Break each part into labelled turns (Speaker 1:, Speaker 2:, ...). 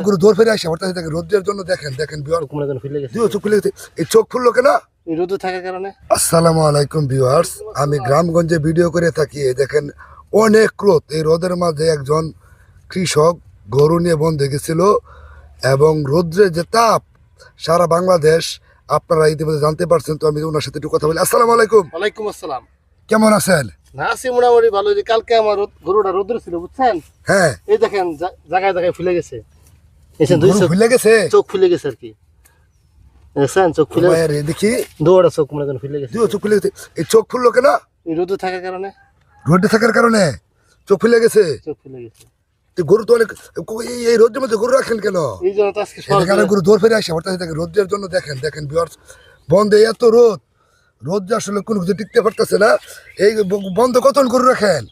Speaker 1: গরু দৌড় ফিরে আসে হঠাৎ দেখেন রোদের জন্য দেখেন দেখেন চোখ খুলে গেছে এই চোখ খুললো কেন
Speaker 2: রোদে থাকার কারণে।
Speaker 1: আসসালামু আলাইকুম ভিউয়ার্স, আমি গ্রামগঞ্জে ভিডিও করে থাকি। এই দেখেন অনেক রোদ, এই রোদের মাঝে একজন কৃষক গরু নিয়ে বন্ধে গেছিল এবং রোদ্রের যে তাপ সারা বাংলাদেশ আপনারা ইতিমধ্যে জানতে পারছেন। তো আমি ওনার সাথে একটু কথা বলি। আসসালামু আলাইকুম।
Speaker 2: ওয়ালাইকুম আসসালাম।
Speaker 1: কেমন আছেন?
Speaker 2: না আছি মোটামুটি ভালো। যে কালকে আমার গরুটা রোদ্রে ছিল বুঝছেন,
Speaker 1: হ্যাঁ
Speaker 2: এই দেখেন জায়গায় জায়গায় ফুলে গেছে। এসেন দুই
Speaker 1: গরু
Speaker 2: চোখ
Speaker 1: ফুলে গেছে,
Speaker 2: চোখ ফুলে গেছে আর কি। দেখছেন চোখ ফুলে
Speaker 1: ভাই রে, দেখি
Speaker 2: দৌড়া চোখ মনে করেন ফুলে গেছে।
Speaker 1: চোখ খুলে গেছে এই চোখ ফুললো কেন
Speaker 2: এই রোদে থাকার কারণে
Speaker 1: রোদে থাকার কারণে চোখ ফুলে গেছে।
Speaker 2: চোখ ফুলে গেছে।
Speaker 1: তো গরু তো অনেক এই রোদের মধ্যে গরু রাখেন কেন?
Speaker 2: এই জন্য তো আজকে
Speaker 1: এখানে গরু দৌড় ফিরে আসে হঠাৎ দেখেন রোদের জন্য দেখেন দেখেন ভিউয়ার্স বন্ধে এত রোদ, রোদ যে আসলে কোনো কিছু টিকতে পারতেছে না। এই বন্ধ কতক্ষণ গরু রাখেন?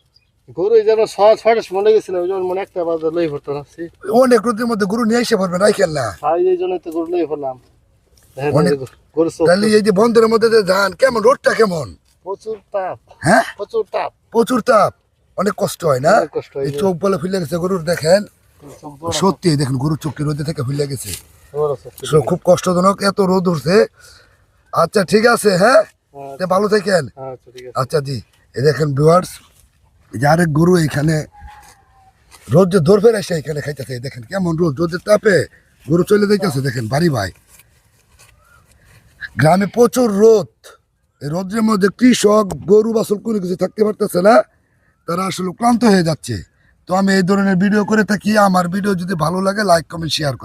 Speaker 2: গরু এই যেন ছয়টার সময় লেগেছিল, ওই জন্য মনে একটা বাজার লই ভরতে আসছি।
Speaker 1: অনেক রোদের মধ্যে গরু নিয়ে এসে পারবেন রাখেন না।
Speaker 2: আর এই জন্য তো গরু লই ভরলাম।
Speaker 1: অনেক
Speaker 2: গরু চোখ
Speaker 1: তাহলে এই যে বন্ধের মধ্যে যে যান কেমন রোদটা কেমন?
Speaker 2: প্রচুর তাপ,
Speaker 1: হ্যাঁ
Speaker 2: প্রচুর তাপ,
Speaker 1: প্রচুর তাপ, অনেক কষ্ট হয় না?
Speaker 2: অনেক কষ্ট হয়।
Speaker 1: এই চোখ বলে ফুলে গেছে গরুর, দেখেন সত্যি দেখেন গরুর চোখটি রোদে থেকে ফুলে গেছে। খুব কষ্টজনক, এত রোদ উঠছে। আচ্ছা ঠিক আছে, হ্যাঁ তে ভালো থাকেন।
Speaker 2: আচ্ছা ঠিক আছে।
Speaker 1: আচ্ছা জি, এই দেখেন ভিউয়ার্স যে আরেক গরু এখানে রোদ যে দৌড় ফেরে আসে এখানে খাইতেছে। দেখেন কেমন রোদ, রোদের তাপে গরু চলে যাইতেছে। দেখেন বাড়ি ভাই, গ্রামে প্রচুর রোদ, এই রোদের মধ্যে কৃষক গরু বাছুর কোনো কিছু থাকতে পারতেছে না, তারা আসলে ক্লান্ত হয়ে যাচ্ছে। তো আমি এই ধরনের ভিডিও করে থাকি। আমার ভিডিও যদি ভালো লাগে লাইক কমেন্ট শেয়ার